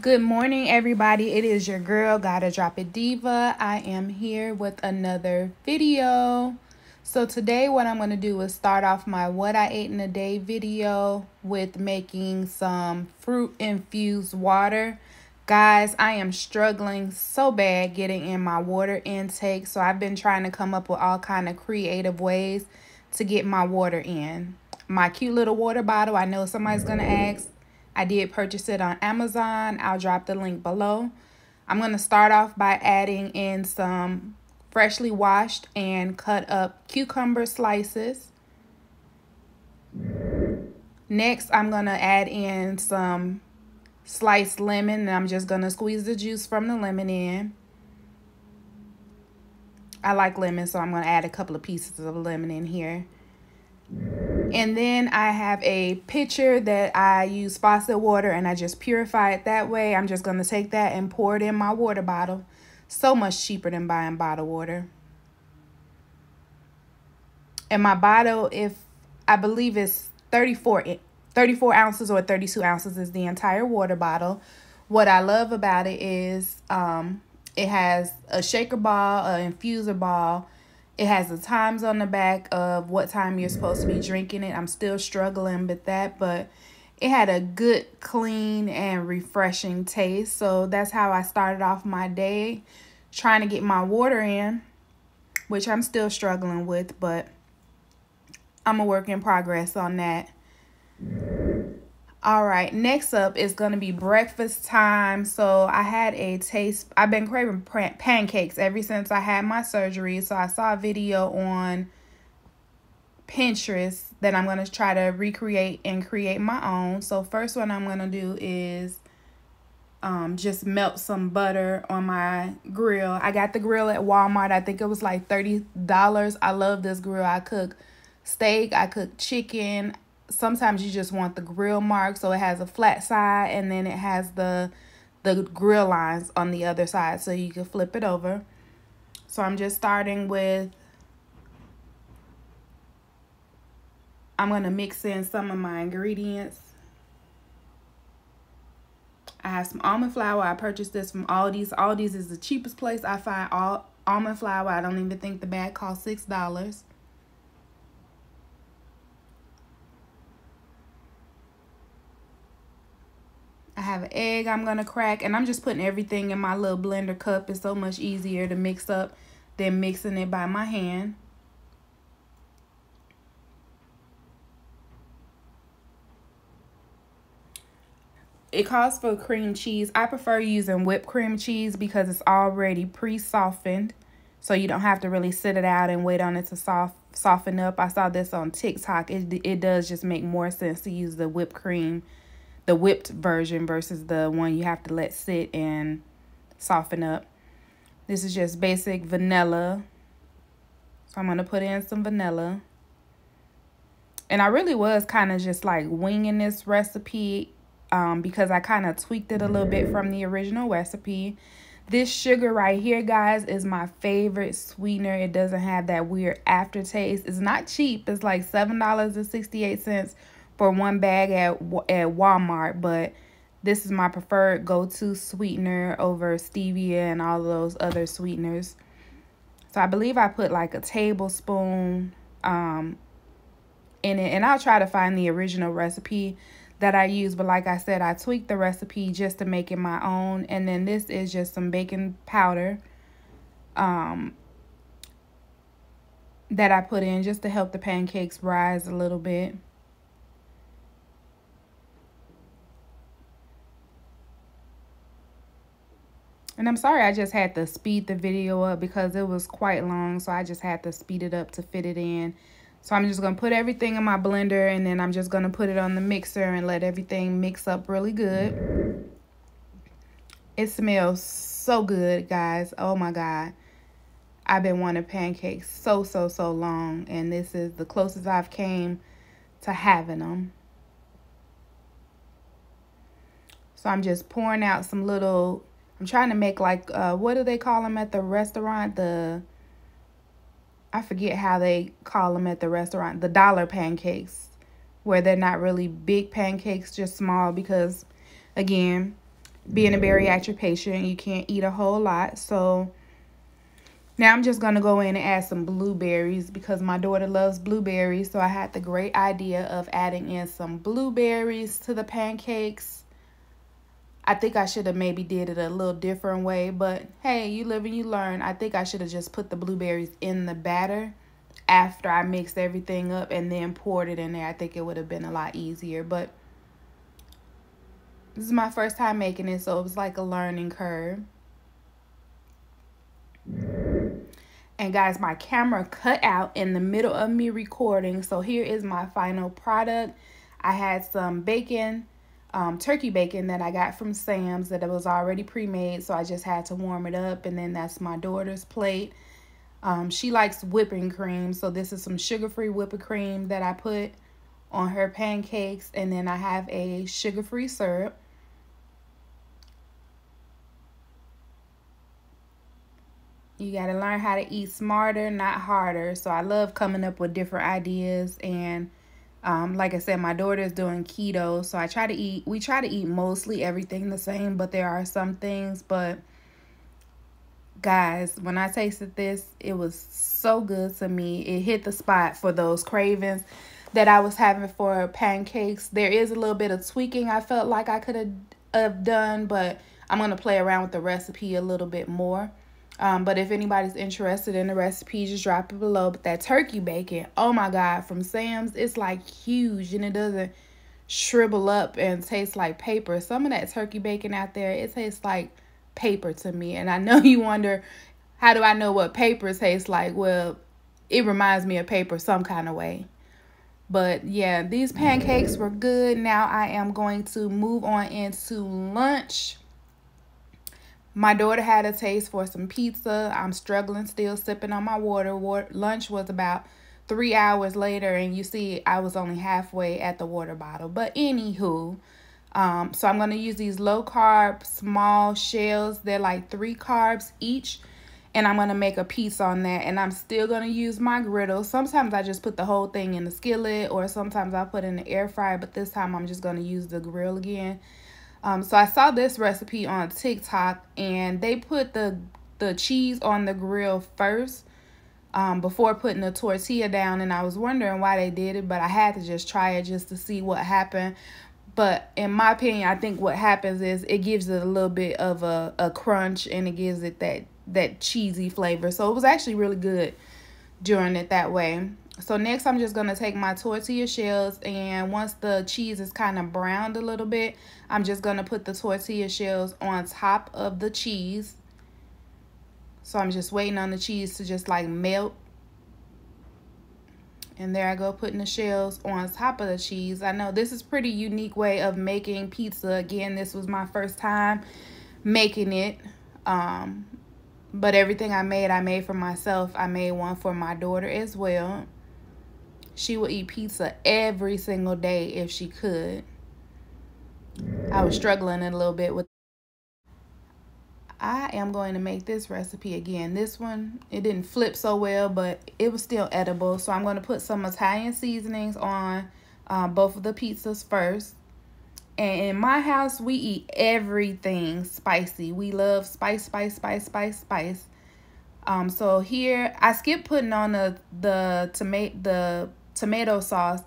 Good morning, everybody. It is your girl, Gotta Drop It Diva. I am here with another video. So today what I'm going to do is start off my what I ate in a day video with making some fruit infused water. Guys, I am struggling so bad getting in my water intake. So I've been trying to come up with all kind of creative ways to get my water in. My cute little water bottle, I know somebody's going to ask. I did purchase it on Amazon. I'll drop the link below. I'm going to start off by adding in some freshly washed and cut up cucumber slices. Next, I'm going to add in some sliced lemon, and I'm just going to squeeze the juice from the lemon in. I like lemon, so I'm going to add a couple of pieces of lemon in here. And then I have a pitcher that I use faucet water and I just purify it that way. I'm just going to take that and pour it in my water bottle. So much cheaper than buying bottled water. And my bottle, I believe it's 34 ounces or 32 ounces is the entire water bottle. What I love about it is it has a shaker ball, an infuser ball. It has the times on the back of what time you're supposed to be drinking it. I'm still struggling with that, but it had a good, clean, and refreshing taste. So that's how I started off my day, trying to get my water in, which I'm still struggling with, but I'm a work in progress on that. All right, next up is going to be breakfast time. So I've been craving pancakes ever since I had my surgery. So I saw a video on Pinterest that I'm going to try to recreate and create my own. So first what I'm going to do is just melt some butter on my grill. I got the grill at Walmart. I think it was like $30. I love this grill. I cook steak, I cook chicken. Sometimes you just want the grill mark, so it has a flat side and then it has the grill lines on the other side, so you can flip it over. So I'm just starting with, I'm going to mix in some of my ingredients. I have some almond flour. I purchased this from Aldi's. Aldi's is the cheapest place I find almond flour. I don't even think the bag costs $6. I have an egg I'm going to crack, and I'm just putting everything in my little blender cup. It's so much easier to mix up than mixing it by my hand. It calls for cream cheese. I prefer using whipped cream cheese because it's already pre-softened, so you don't have to really sit it out and wait on it to soften up. I saw this on TikTok. It does just make more sense to use the whipped cream, the whipped version versus the one you have to let sit and soften up. This is just basic vanilla. So I'm going to put in some vanilla. And I really was kind of just like winging this recipe because I kind of tweaked it a little bit from the original recipe. This sugar right here, guys, is my favorite sweetener. It doesn't have that weird aftertaste. It's not cheap. It's like $7.68 for one bag at Walmart, but this is my preferred go-to sweetener over stevia and all those other sweeteners. So I believe I put like a tablespoon in it, and I'll try to find the original recipe that I use, but like I said, I tweaked the recipe just to make it my own. And then this is just some baking powder that I put in just to help the pancakes rise a little bit. And I'm sorry I just had to speed the video up because it was quite long, so I just had to speed it up to fit it in. So I'm just going to put everything in my blender, and then I'm just going to put it on the mixer and let everything mix up really good. It smells so good, guys. Oh my God. I've been wanting pancakes so long, and this is the closest I've came to having them. So I'm just pouring out some little, I'm trying to make like, what do they call them at the restaurant? I forget how they call them at the restaurant. The dollar pancakes, where they're not really big pancakes, just small because, again, being a bariatric patient, you can't eat a whole lot. So now I'm just going to go in and add some blueberries because my daughter loves blueberries. So I had the great idea of adding in some blueberries to the pancakes. I think I should have maybe did it a little different way, but hey, you live and you learn. I think I should have just put the blueberries in the batter after I mixed everything up and then poured it in there. I think it would have been a lot easier, but this is my first time making it, so it was like a learning curve. And guys, my camera cut out in the middle of me recording, so here is my final product. I had some bacon, turkey bacon that I got from Sam's that it was already pre-made, so I just had to warm it up. And then that's my daughter's plate. She likes whipping cream, so this is some sugar-free whipping cream that I put on her pancakes. And then I have a sugar-free syrup. You got to learn how to eat smarter, not harder. So I love coming up with different ideas. And like I said, my daughter is doing keto, so we try to eat mostly everything the same, but there are some things. But guys, when I tasted this, it was so good to me. It hit the spot for those cravings that I was having for pancakes. There is a little bit of tweaking I felt like I could have done, but I'm going to play around with the recipe a little bit more. But if anybody's interested in the recipe, just drop it below. But that turkey bacon, oh my God, from Sam's, it's like huge and it doesn't shrivel up and taste like paper. Some of that turkey bacon out there, it tastes like paper to me. And I know you wonder, how do I know what paper tastes like? Well, it reminds me of paper some kind of way. But yeah, these pancakes were good. Now I am going to move on into lunch. My daughter had a taste for some pizza. I'm struggling still, sipping on my water. Lunch was about 3 hours later, and you see I was only halfway at the water bottle. But anywho, so I'm going to use these low-carb small shells. They're like 3 carbs each, and I'm going to make a piece on that. And I'm still going to use my griddle. Sometimes I just put the whole thing in the skillet, or sometimes I put it in the air fryer, but this time I'm just going to use the grill again. So I saw this recipe on TikTok, and they put the cheese on the grill first before putting the tortilla down, and I was wondering why they did it, but I had to just try it just to see what happened. But in my opinion, I think what happens is it gives it a little bit of a crunch, and it gives it that cheesy flavor. So it was actually really good doing it that way. So next I'm just going to take my tortilla shells, and once the cheese is kind of browned a little bit, I'm just going to put the tortilla shells on top of the cheese. So I'm just waiting on the cheese to just like melt. And there I go, putting the shells on top of the cheese. I know this is a pretty unique way of making pizza. Again, this was my first time making it. But everything I made for myself. I made one for my daughter as well. She would eat pizza every single day if she could. I was struggling a little bit with. I am going to make this recipe again. This one, it didn't flip so well, but it was still edible. So I'm going to put some Italian seasonings on both of the pizzas first. And in my house, we eat everything spicy. We love spice. So here, I skipped putting on the tomato sauce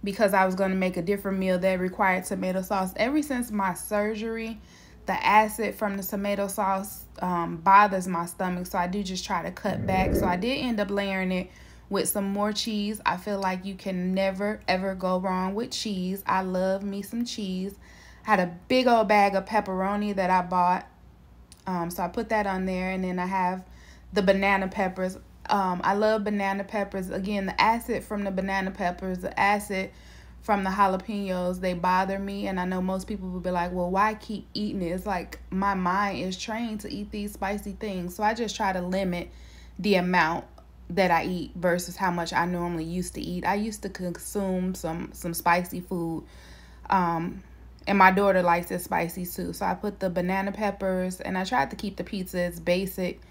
because I was going to make a different meal that required tomato sauce. Ever since my surgery, the acid from the tomato sauce bothers my stomach, so I do just try to cut back. So I did end up layering it with some more cheese. I feel like you can never, ever go wrong with cheese. I love me some cheese. I had a big old bag of pepperoni that I bought. So I put that on there, and then I have the banana peppers. I love banana peppers. Again, the acid from the banana peppers, the acid from the jalapenos, they bother me. And I know most people will be like, well, why keep eating it? It's like my mind is trained to eat these spicy things. So I just try to limit the amount that I eat versus how much I normally used to eat. I used to consume some spicy food. And my daughter likes it spicy too. So I put the banana peppers, and I tried to keep the pizza as basic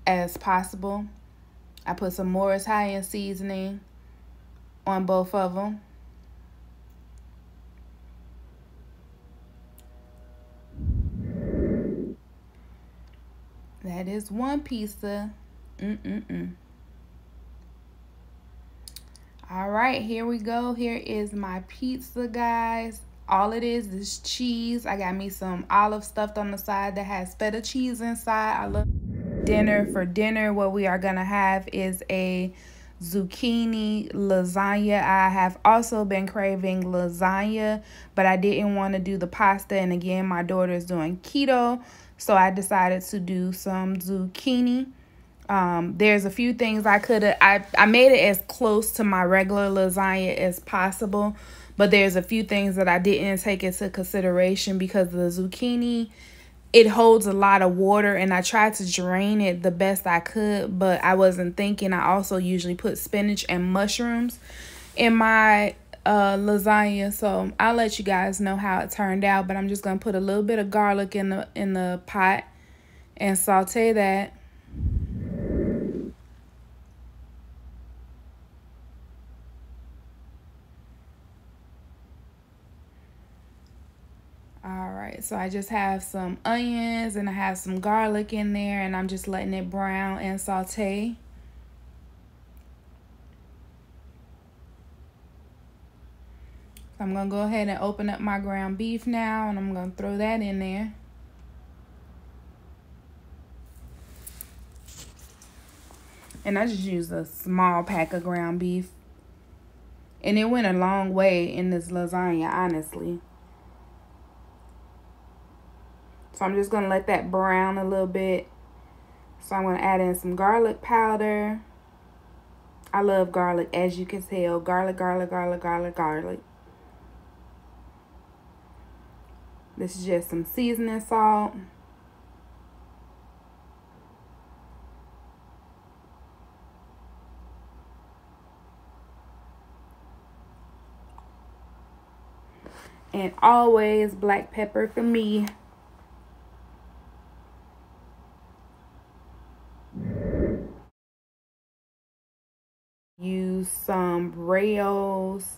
as possible. I put some more Italian seasoning on both of them. That is one pizza. All right, here we go. Here is my pizza, guys. All it is cheese. I got me some olive stuffed on the side that has feta cheese inside. I love dinner. For dinner, what we are gonna have is a zucchini lasagna. I have also been craving lasagna, but I didn't want to do the pasta, and again, my daughter is doing keto, so I decided to do some zucchini. There's a few things I made it as close to my regular lasagna as possible, but there's a few things that I didn't take into consideration because the zucchini, it holds a lot of water, and I tried to drain it the best I could, but I wasn't thinking. I also usually put spinach and mushrooms in my lasagna, so I'll let you guys know how it turned out. But I'm just gonna put a little bit of garlic in the pot and saute that. All right, so I just have some onions and I have some garlic in there, and I'm just letting it brown and saute. So I'm gonna go ahead and open up my ground beef now, and I'm gonna throw that in there. And I just used a small pack of ground beef, and it went a long way in this lasagna, honestly. So I'm just gonna let that brown a little bit. So I'm gonna add in some garlic powder. I love garlic, as you can tell. Garlic, garlic, garlic, garlic, garlic. This is just some seasoning salt. And always black pepper for me. Use some Rao's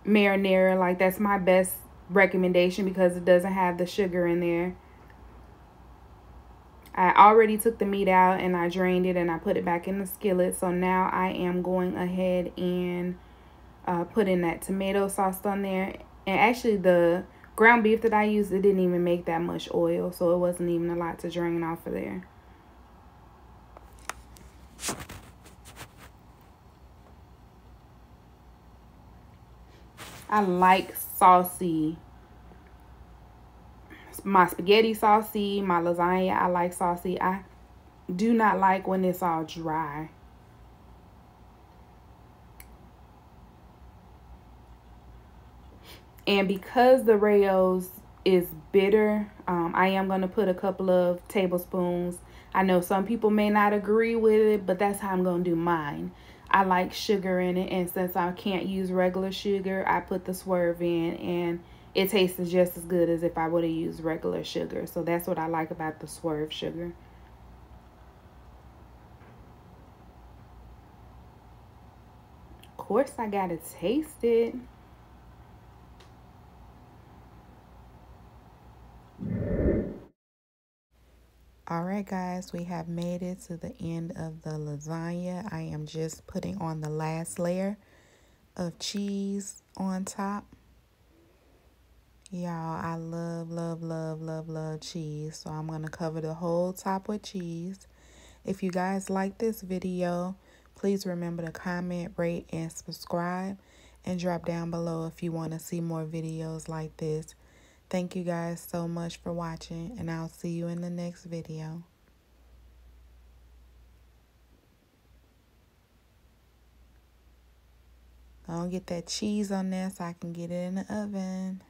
marinara. Like, that's my best recommendation because it doesn't have the sugar in there. I already took the meat out and I drained it and I put it back in the skillet. So now I am going ahead and putting that tomato sauce on there. And actually, the ground beef that I used, it didn't even make that much oil, so it wasn't even a lot to drain off of there. I like saucy. My spaghetti saucy, my lasagna, I like saucy. I do not like when it's all dry. And because the Rao's is bitter, I am going to put a couple of tablespoons. I know some people may not agree with it, but that's how I'm going to do mine. I like sugar in it, and since I can't use regular sugar, I put the Swerve in, and it tastes just as good as if I would have used regular sugar. So that's what I like about the Swerve sugar. Of course, I got to taste it. All right, guys, we have made it to the end of the lasagna. I am just putting on the last layer of cheese on top. Y'all, I love, love, love, love, love cheese. So I'm going to cover the whole top with cheese. If you guys like this video, please remember to comment, rate, and subscribe. And drop down below if you want to see more videos like this. Thank you guys so much for watching, and I'll see you in the next video. I'll get that cheese on there so I can get it in the oven.